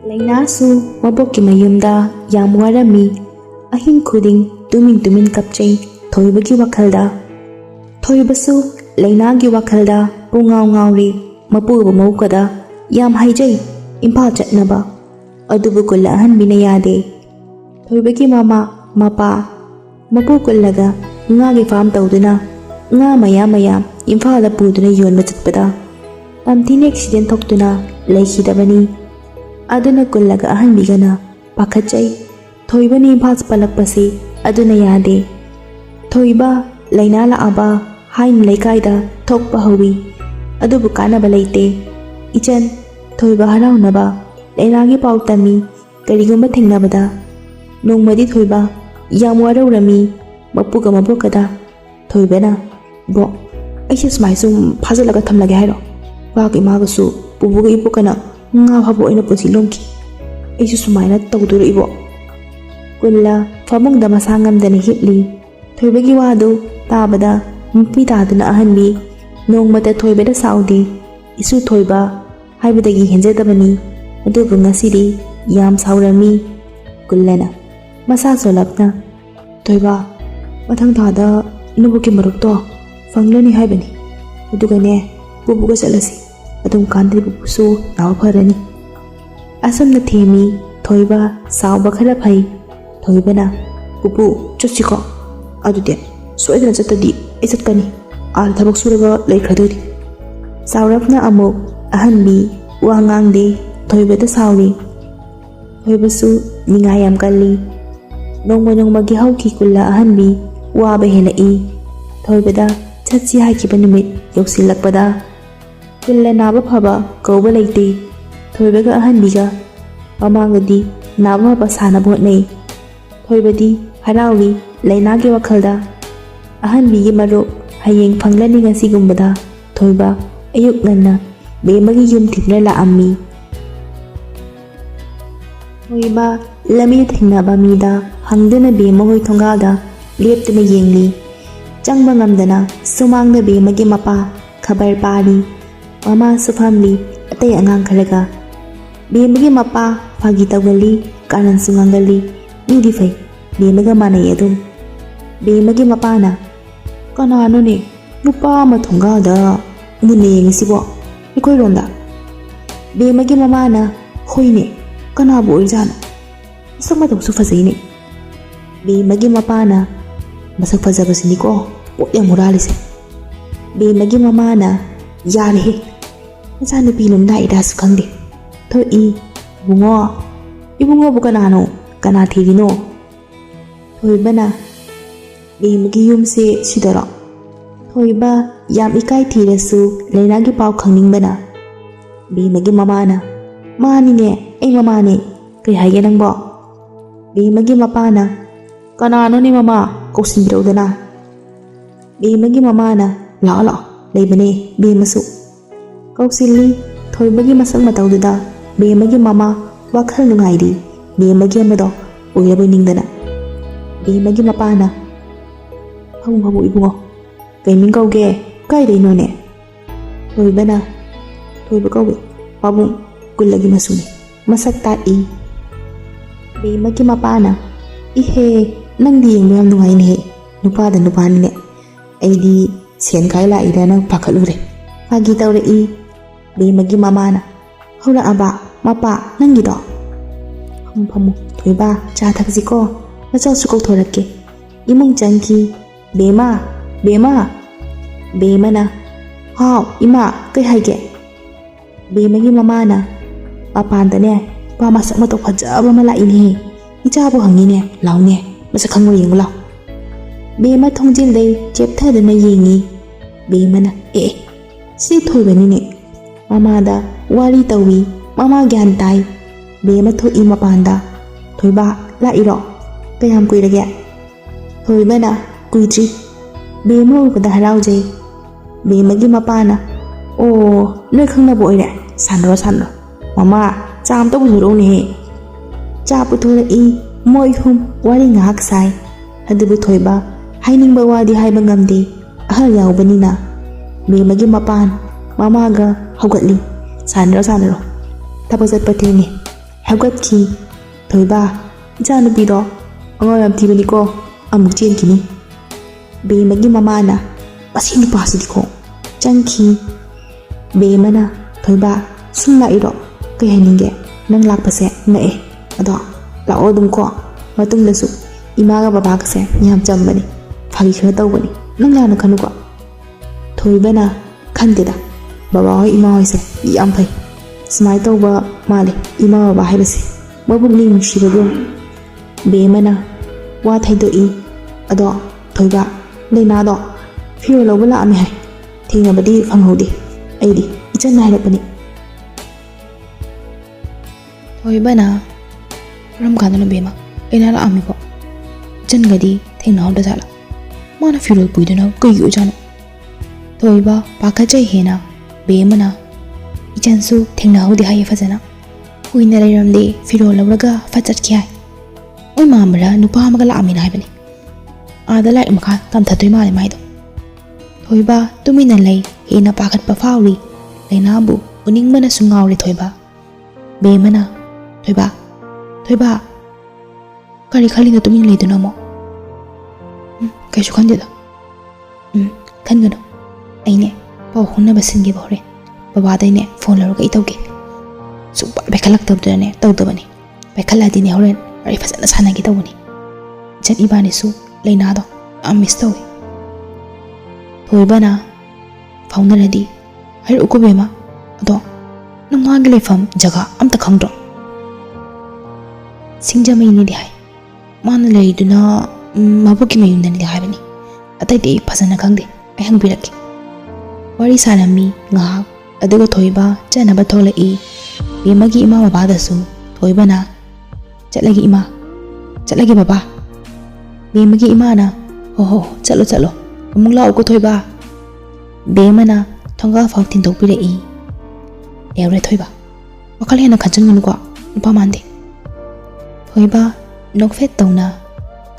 Lainasu mabokki mayumda yam warami ahing khuding tumin kapchei thoibagi wakhalda thoibasu lainagi wakhalda pungaw ngawri mapuba maukada yam haijai imphal chatnaba adubu kulla ahanbina yade thoibagi mama mapa mapu kullaga ngagi farm tawduna nga mayam imphal puduna yonba chatpada pamthini accident thoktuna leikhidabani aduna kullaga ahanbigana pakhachai thoibani imphal palakpasi aduna yade thoiba laina laaba hain leikaida thokpa hawi adubu kanaba leite ichan thoiba haraunaba lainagi pau tami karigumba thengnabada nongmadi thoiba yam waraurami mapuga mabokada thoibana bro aise smai sum phajalaga thamlage hairo bagi magasu bubuga ibukana nga habo ina pusi lomki aise sumaina tawdur ibo kulla famung da masangam dani hitli thoibagi wadu tabada mupi taduna ahanbi nongmata thoibada saudi isu thoiba haibadagi henjadabani adubu ngasidi yam saurami kullana masa solapna thoiba mathang thada nubuki marukto fanglani haibani adugane bubuga chalasi adum kandri bubusu nawa pharani asamna themi thoiba sauba khara phai thoibana bubu chuchiko adude soidana chatadi isatkani al thabak suraga leikhadodi saurapna amuk ahanbi wangangde thoibada sauri thoibasu ningayam kalli nongmagi hauki kulla ahanbi waba helai thoibada chatsi hakiba numit yoksilakpada kulla naba phaba kauba leite thoibaga ahanbiga mamangadi naba phaba sana botnei thoibadi harauli lainagi wakhalda ahanbigi marup hayeng phanglani ngasigumada thoiba ayuk nganna bemagi yum thikna laammi thoiba lami thingnaba mida hangdana bemagoi thongada leptuna yengli changba ngamdana sumangda bemagi mapa khabar pari mama sufamli atay angang kharaga bemagi mapa phagi tawgali kanan sungangali midi fai bemaga manai adum bemagi mapana kanano ne nupa ma thongada mune ngisibo ikoi ronda bemagi mamana hoine kanabu oijana sama tawsu fazaine bemagi mapana masak fazabasini ko potya moralise bemagi mamana yare he masana pilum na ida sukangde to ibungo bukanano kana thirino thoibana bemagi yumse sidara thoiba yam ikai thirasu lainagi pau khangningbana bemagi mamana mani ne ai mamane kai haige nangbo bemagi mapana kanano ni mama kosinbirodana bemagi mamana la leibane bemasu kausilli thoibagi masang matawduda bemagi mama wakhal nungaidi bemagi amado oyabo ningdana bemagi mapana habu ibungo kaiming kauge kai deino ne thoibana thoiba kauge pabung kullagi masuni masak tai bemagi mapana ihe nangdi yeng yam nungai ne nupada nupani ne aidi sen kai la ida nang pakhalure pagi tawre i bemagi mamana hora aba mapa nangi do pamu thoiba cha thakji ko machaw sukok thorakke imung changki bemana hao ima kai haige bemagi mamana papandane pa masak matok phajaba mala inhe ichabo hangine laune masa khangmo yeng law bema thongjil dei cheptha dana yengi bemana si thoibani ne mama da wari tawi mama gyan tai bema tho ima panda thoiba la iro kayam kuirage thoibana kuitri bema upada harauje bemagi mapana o noi khangna boire sanro mama cham to buru ne cha puthura i moi hum wari ngak sai adubu thoiba hainingba wadi haiba ngamde ahal yawbanina Bemagi mapan mamaga haugatli sanaro thapok chatpa thengni haugatki thoiba ichanupido angor yam thibaniko amuk chenkini Bemagi mamana masi nupasidiko changki Bemana thoiba sumla iro kai haninge nang lakpase nae ado lao dum ko matung lasu imaga baba kase yam chambani phagi khara tawbani nang lana khanuko thoibana khandeda baba hoi ima hoi se yam phai smai tawba male ima baba haibase mabuk ni nungsibago Bemana wa thaidoi ado thoiba leina do firo lobala ami hai thingnabadi phanghodi aidi ichan nairapani Thoibana ram kanana bema ena la ami ko chen gadi thengna hawda jala mana firol puidana kai yo jana Thoiba pakachai hena Bemana ichansu thengna hawdi hai fajana kuina leiramde firol lawraga fachat khai oi mamra nupa amaga la ami nai bani ada lai makha tam thatoi male mai do Thoiba tumina lei hena pakhat pa fauri leina bu uning mana sungawri Thoiba Bemana Thoiba kari khali na tumin leiduna mo kaisu khandeda khangano aine paw honna basinge bore baba daine phone laruga itauge supa bekhalak tabdane tawdabani bekhala dine horen ari fasana sanagi tawani jan ibani su leina do am miss tawi Thoibana faunaradi har uko bema ado namagi lefam jaga amta khangdro Singjamai ni dihai mana leiduna mabuki mayunda ni dihai bani atai de phasana khangde ai hangbiraki wari salami nga aduga Thoiba chanaba tholai Bemagi ima baba dasu Thoibana chatlagi ima chatlagi baba Bemagi ima na ho chalo amung lao ko Thoiba Bemana thonga faw tin tok pirai Eure Thoiba wakal hena khanchun ngunu ko nupa mande Thoiba nokfet tawna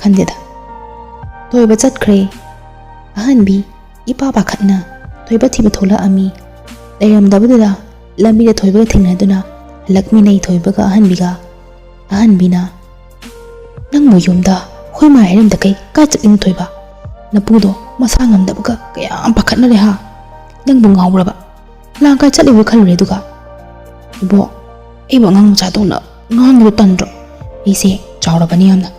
khandeda Thoiba chatkre ahanbi ipa pakhatna Thoiba thiba thola ami leiram dabudula lambi da Thoiba thingnaduna lakmi nei Thoiba ga ahanbina nang moyumda hoima herim da kai ka chakin Thoiba napudo masa ngamdabuga kaya am pakhatna le ha nang bu ngawraba lang ka chalibu khalure duga bo ibo ngang cha dona ngang ru tandro ise chawrabani amna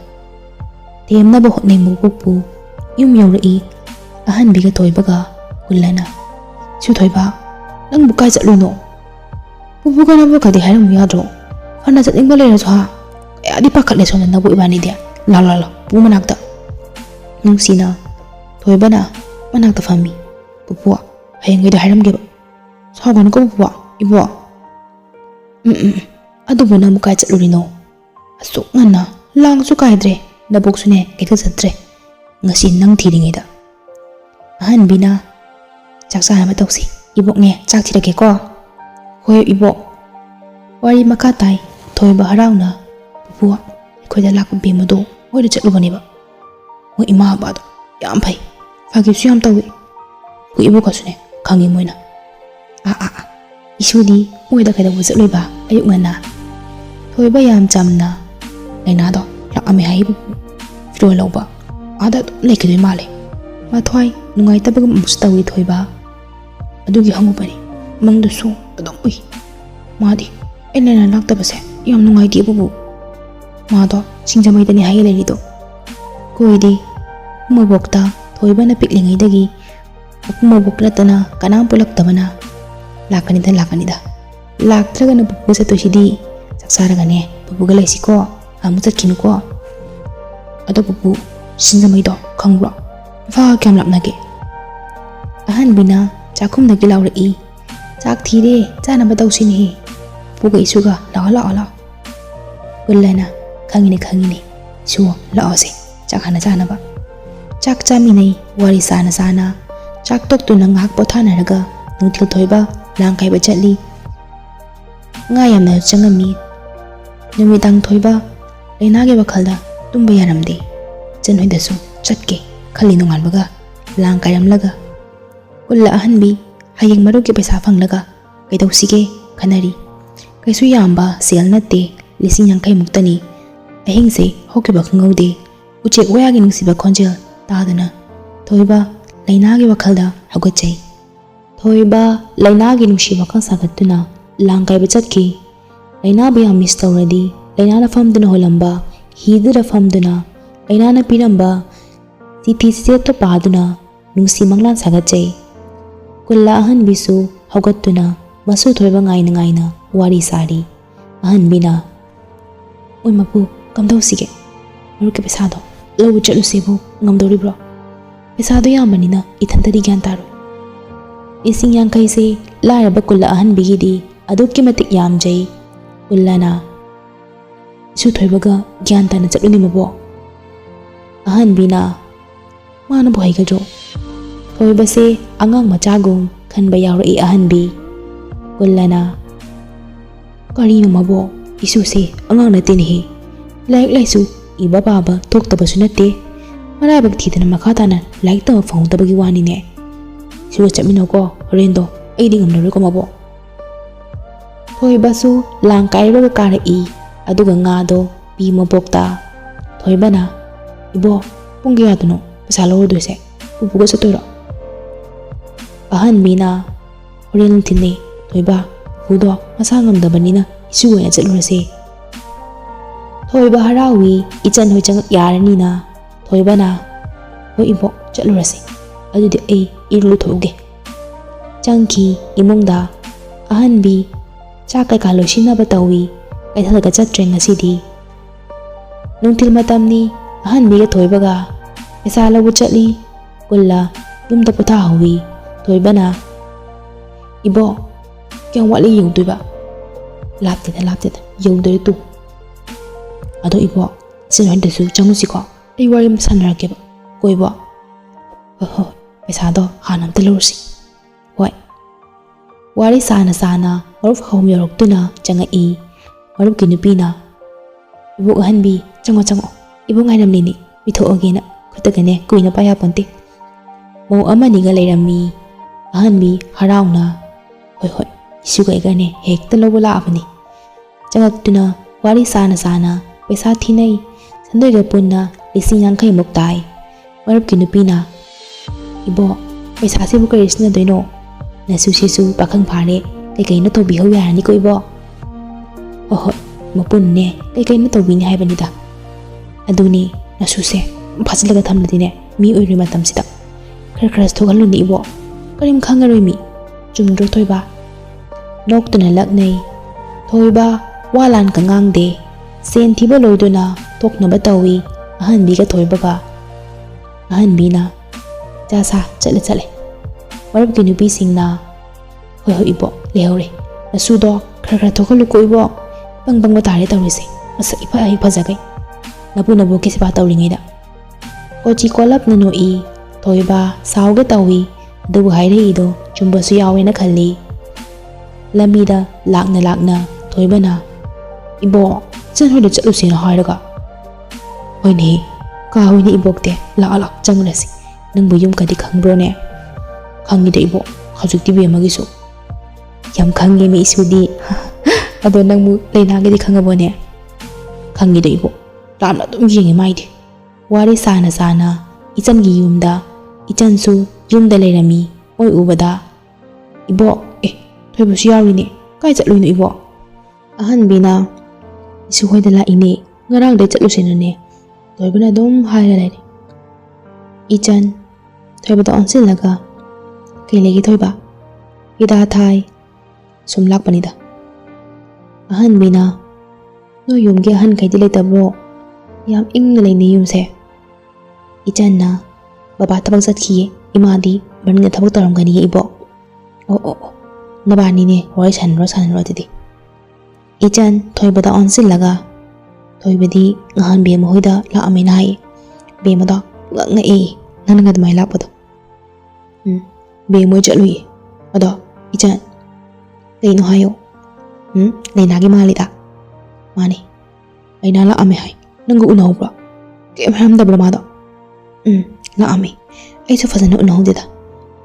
temna bo hotne mu pukpu yum yawri ahanbi ga Thoiba ga ullana chu Thoiba nang bu kai chatluno pupu ga na bu ka di haram yadro fana chatling ba le ra ha ya di pakhat le sona na bu ibani dia la bu manakta nungsina Thoibana manakta fami pupu hayang ga haram ge ba sagon ko pupu ibo adubu na mu kai chatlurino asuk ngana lang su kaidre nabok sune keka satre ngasi nang thiringida ahanbina chaksa na matausi ibok nge chak thirake ko hoy ibok wari makha tai Thoiba harauna puwa khoida lak bemado hoy de chatlubani ba ho ima ba do yam phai phagi su yam tawi ku ibok ka sune khangi moina isudi moida kaida wo chatloi ba ayuk ngana Thoiba yam chamna leina do lak ami hai bu firo lawba ada lekidoi male mathwai nungai tabag mustawi Thoiba adugi hangubani mangdu su adom ui madi enena laktabase yam nungai di bu mado singjamai dani hai le rido koidi mobokta Thoiba na piklingai dagi mobok latana kanam pulak tabana lakani da laktraga na bubu sa toshidi saksara gane bubu ga laisi ko amu chatkinu ko ado bubu singjamai do khangro va kyam lapnage ahanbina chakhum na gilawri chak thire chana ba dawsini puga isuga la ullana khangini su la ase chakhana chana ba chak chami nei wari sana chak tok tu nang hak pothana raga nuthil Thoiba langkai ba chatli nga yamna changami numidang Thoiba leina ge bakhalda tumba yaramde chenhoi dasu chatke khali nungal baga lang kayam laga Kulla ahanbi hayeng maruki paisa phanglaga kaidausigee khanari kaisu yamba sel natte lising yang kai muktani ahingse hokiba khangaude uche wayagi nungsiba khonjel tadana thoiba lainagi wakhalda hagachai thoiba lainagi nungsiba khang sagatuna langkai bachatki laina biya miss tawradi laina na famduna holamba hidura famduna laina na piramba tithi se to paduna nungsi manglan sagachai kulla ahan bisu hogatuna masu thoiba ngaina wari sari ahan bina oi mapu kamdausigee maruki pesado lau chatlusebu ngamdoribro pesado yamanina ithantari gyan taru ising yang kaise laraba kulla ahan bigidi adukki matik yamjai kullana su thoibaga gyan tana chatluni mabo ahan bina mana boy gajo thoibase angang machagum khanba yauri ahan bi kullana karino mabo isuse angang na tinhi laik laisu iba baba thoktabasu natte marabak thidana makha tana laik ta phangtabagi wani ne siwa chamino ko rendo aidi ngamnaru ko mabo thoibasu langkai ro kara i aduga nga do pi mabokta thoibana ibo punggi aduno pasalo dose ubuga satoira ahan bina horen thinne thoiba hudo masangam dabanina isu ya chalurase thoiba harawi ichan hoi chang yaranina thoibana hoi ibo chalurase adudi ei irlu thoge changki imongda ahanbi chakai kalo shina batawi kai thalaga chatre ngasidi nungtil matamni ahanbi ga thoibaga pesa labu chatli kulla yumda potha hawi thoibana ibo kyang wali yung tuiba lapte da yung doi tu ado ibo sin desu chamusiko ei warim sanarake ba koibo ho pesa do hanam telursi hoi wari sana maruf hom yorok tuna changa i maruf kinupina ibo hanbi chango ibo ngairam ni bitho ogena khutagane kuina paya ponte mo amani ga leirami ahanbi harauna hoi isuga igane hekta lobula apani changak tuna wari sana pesa thinai sandoi ga punna lising yang kai muktai marap kinupina ibo pesa se buka isna doino nasu sisu pakhang phare kai na to bihau yarani ko ibo oho mapun ne kai na to bini haibani da aduni nasu se phasilaga thamladine mi oiri matam sida khara thogalu ni ibo karim khangaroi mi chumdro thoiba noktuna laknei thoiba walan ka ngangde sen thiba loiduna tokna batawi ahan bi ga thoibaga ahan bina jasa chale warab ki nupi singna hoi ibo lehore nasudo khara thogalu ko ibo bang batare tawrise asa ipa ai phajagai nabu kisi ba tawringai da ochi kolap nano i thoiba sauge tawi du haire ido chumba su yawe na khalli lamida lakna thoibana ibo chen hoi chalu sina hairaga hoini ka hoini ibokte la changrasi nangbu yum kadi khangbro ne khangi de ibo hajuk ti be magisu yam khangi mi isudi ado nangmu leina gi khangabo ne khangi de ibo lamna dum yingi maide wari sana ichan gi yumda ichan su yumda leirami oi ubada ibo thoibu siyawi ne kai chatluino ibo ahan bina isu hoida la ine ngarang de chatlu senane thoibuna dom haira lai ichan thoiba da onsil laga kai legi thoiba ida thai sumlak panida ahan bina no yumge ahan kai dile tabro yam ing leini yumse ichan na baba tabak satkiye imadi banne tabak taramgani ibo o nabani ne roi sanro tidi ichan thoibada onsil laga thoibadi ngahan be mohoida la amina hai be mada nganga e nananga dmai la pado be moi chalui ado ichan leino hayo leina gi malida mani aina la ame hai nangu unau bra kem ham da bra ma da la ame ai so fazana unau de da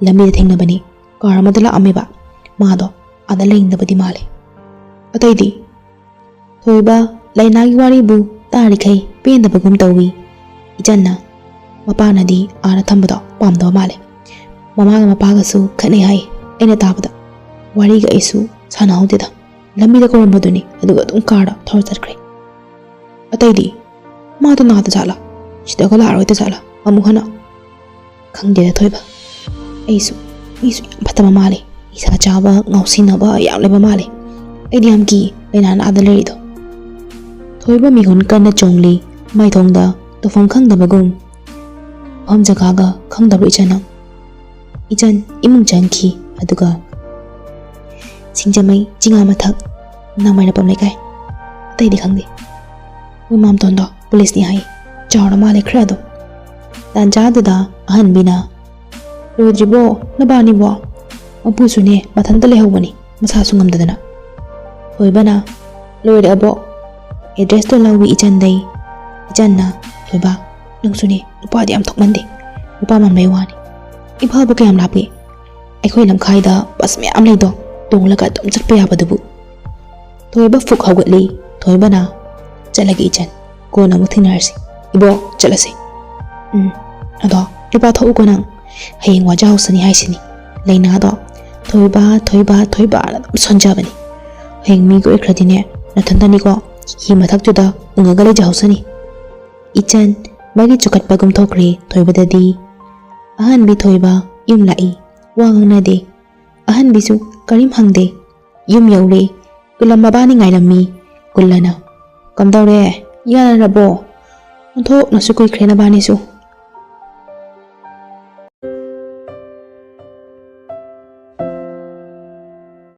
ꯂꯝꯕꯤꯗ ꯊꯦꯡꯅꯕꯅꯤ car ꯑꯃꯗ ꯂꯥꯛꯑꯝꯃꯦꯕ ꯃꯥꯗꯣ ꯑꯥꯗ ꯂꯩꯅꯤꯡꯗꯕꯗꯤ ꯃꯥꯜꯂꯦ ꯑꯇꯩꯗꯤ ꯊꯣꯏꯕ ꯂꯩꯅꯥꯒꯤ ꯋꯥꯔꯤꯕꯨ ꯇꯥꯔꯤꯈꯩ ꯄꯦꯟꯗꯕꯒꯨꯝ ꯇꯧꯋꯤ ꯏꯆꯟꯅ ꯃꯄꯥꯅꯗꯤ ꯑꯥꯗ ꯊꯝꯕꯗꯣ ꯄꯥꯝꯗꯕ ꯃꯥꯜꯂꯦ ꯃꯃꯥꯒ ꯃꯄꯥꯒꯁꯨ ꯈꯠꯅꯩ ꯍꯥꯏ ꯑꯩꯅ ꯇꯥꯕꯗ ꯋꯥꯔꯤꯒ ꯑꯩꯁꯨ ꯁꯥꯟꯅꯍꯧꯗꯦꯗ ꯂꯝꯕꯤꯗ ꯀꯧꯔꯝꯕꯗꯨꯅꯤ ꯑꯗꯨꯒ ꯑꯗꯨꯝ ꯀꯥꯔꯗ ꯊꯧꯔ ꯆꯠꯈ꯭ꯔꯦ ꯑꯇꯩꯗꯤ ꯃꯥꯗꯣ ꯅꯥꯗ ꯖꯥꯠꯂꯥ ꯁꯤꯗꯒ ꯂꯥꯛꯑꯔꯣꯏꯗ ꯖꯥꯠꯂꯥ ꯑꯃꯨꯛ ꯍꯟꯅ ꯈꯪꯗꯦꯗ ꯊꯣꯏꯕ ꯑꯩꯁꯨ ꯃꯤꯁꯨ ꯌꯥꯝ ꯐꯠꯇꯕ ꯃꯥꯜꯂꯦ ꯅꯤꯁꯥ ꯆꯥꯕ ꯉꯥꯎꯁꯤꯟꯅꯕ ꯌꯥꯝ ꯂꯩꯕ ꯃꯥꯜꯂꯦ ꯑꯩꯗꯤ ꯌꯥꯝ ꯀꯤ ꯂꯩꯅꯥꯅ ꯑꯥꯗ ꯂꯩꯔꯤꯗꯣ ꯊꯣꯏꯕ ꯃꯤꯍꯨꯟ ꯀꯟꯅ ꯆꯣꯡꯂꯤ ꯃꯥꯏꯊꯣꯡꯗ ꯇꯧꯐꯝ ꯈꯪꯗꯕꯒꯨꯝ ꯃꯐꯝ ꯖꯒꯥꯒ ꯈꯪꯗꯕ ꯏꯆꯟ ꯏꯃꯨꯡ ꯆꯪꯈꯤ ꯑꯗꯨꯒ ꯁꯤꯡꯖꯃꯩ ꯆꯤꯉꯥ ꯃꯊꯛ ꯅꯥꯃꯩꯔꯄꯝ ꯂꯩꯀꯥꯏ ꯑꯇꯩꯗꯤ ꯈꯪꯗꯦ ꯃꯣꯏ ꯃꯥꯝꯇꯣꯟꯗꯣ ꯄꯨꯂꯤꯁꯅꯤ ꯍꯥꯏ ꯆꯥꯎꯔ ꯃꯥꯜꯂꯦ ꯈꯔ ꯑꯗꯨꯝ ꯇꯥꯟꯖꯥꯗꯨꯗ ꯑꯍꯟꯕꯤꯅ ꯂꯣꯏꯗ꯭ꯔꯤꯕꯣ ꯅꯕꯥꯅꯤꯕꯣ ꯃꯄꯨꯁꯨꯅꯦ ꯃꯊꯟꯇ ꯂꯩꯍꯧꯕꯅꯤ ꯃꯁꯥꯁꯨ ꯉꯝꯗꯗꯅ ꯊꯣꯏꯕꯅ ꯂꯣꯏꯔꯦ ꯑꯕꯣ ꯑꯦꯗ꯭ꯔꯦꯁꯇꯣ ꯂꯧꯋꯤ ꯏꯆꯟꯗꯩ ꯏꯆꯟꯅ ꯊꯣꯏꯕ ꯅꯪꯁꯨꯅꯦ ꯅꯨꯄꯥꯗꯤ ꯌꯥꯝ ꯊꯣꯛꯃꯟꯗꯦ ꯅꯨꯄꯥ ꯃꯥꯟꯕꯩ ꯋꯥꯅꯤ ꯏꯝꯐꯥꯜꯕꯨ ꯀꯌꯥꯝ ꯂꯥꯞꯄꯤ ꯑꯩꯈꯣꯏ ꯂꯝꯈꯥꯏꯗ ꯕꯁ ꯃꯌꯥꯝ ꯂꯩꯗꯣ ꯇꯣꯡꯂꯒ ꯑꯗꯨꯝ ꯆꯠꯄ ꯌꯥꯕꯗꯨꯕꯨ ꯊꯣꯏꯕ ꯐꯨꯛ ꯍꯧꯒꯠꯂꯤ ꯊꯣꯏꯕꯅ ꯆꯠꯂꯒꯦ ꯏꯆꯟ ꯀꯣꯟꯅ ꯑꯃꯨꯛ ꯊꯦꯡꯅꯔꯁꯤ ꯏꯕꯣ ꯆꯠꯂꯁꯤ ꯑꯗꯣ ꯅꯨꯄꯥ ꯊꯣꯛꯎꯀꯣ ꯅꯪ ꯍꯌꯦꯡ ꯋꯥꯖꯍꯧꯁꯅꯤ ꯍꯥꯏꯁꯤꯅꯤ ꯂꯩꯅꯥꯗꯣ ꯊꯣꯏꯕꯅ ꯑꯗꯨꯝ ꯁꯣꯟꯖꯕꯅꯤ ꯍꯌꯦꯡ ꯃꯤꯒ ꯑꯣꯏꯈ꯭ꯔꯗꯤꯅꯦ ꯅꯊꯟꯇꯅꯤꯀꯣ ꯍꯤ ꯃꯊꯛꯇꯨꯗ ꯎꯡꯉꯒ ꯂꯩꯖꯍꯧꯁꯅꯤ ꯏꯆꯟ ꯃꯔꯤ ꯆꯨꯀꯠꯄꯒꯨꯝ ꯊꯣꯛꯈ꯭ꯔꯦ ꯊꯣꯏꯕꯗꯗꯤ ꯑꯍꯟꯕꯤ ꯊꯣꯏꯕ ꯌꯨꯝ ꯂꯥꯛꯏ ꯋꯥ ꯉꯥꯡꯅꯗꯦ ꯑꯍꯟꯕꯤꯁꯨ ꯀꯔꯤꯝ ꯍꯪꯗꯦ ꯌꯨꯝ ꯌꯧꯔꯦ ꯀꯨꯂꯝ ꯃꯕꯥꯅꯤ ꯉꯥꯏꯔꯝꯃꯤ ꯀꯨꯜꯂꯅ ꯀꯝꯗꯧꯔꯦ ꯌꯥꯔꯕꯣ ꯑꯣꯟꯊꯣꯛꯅꯁꯨ ꯀꯨꯏꯈ꯭ꯔꯦ ꯅꯕꯥꯅꯤꯁꯨ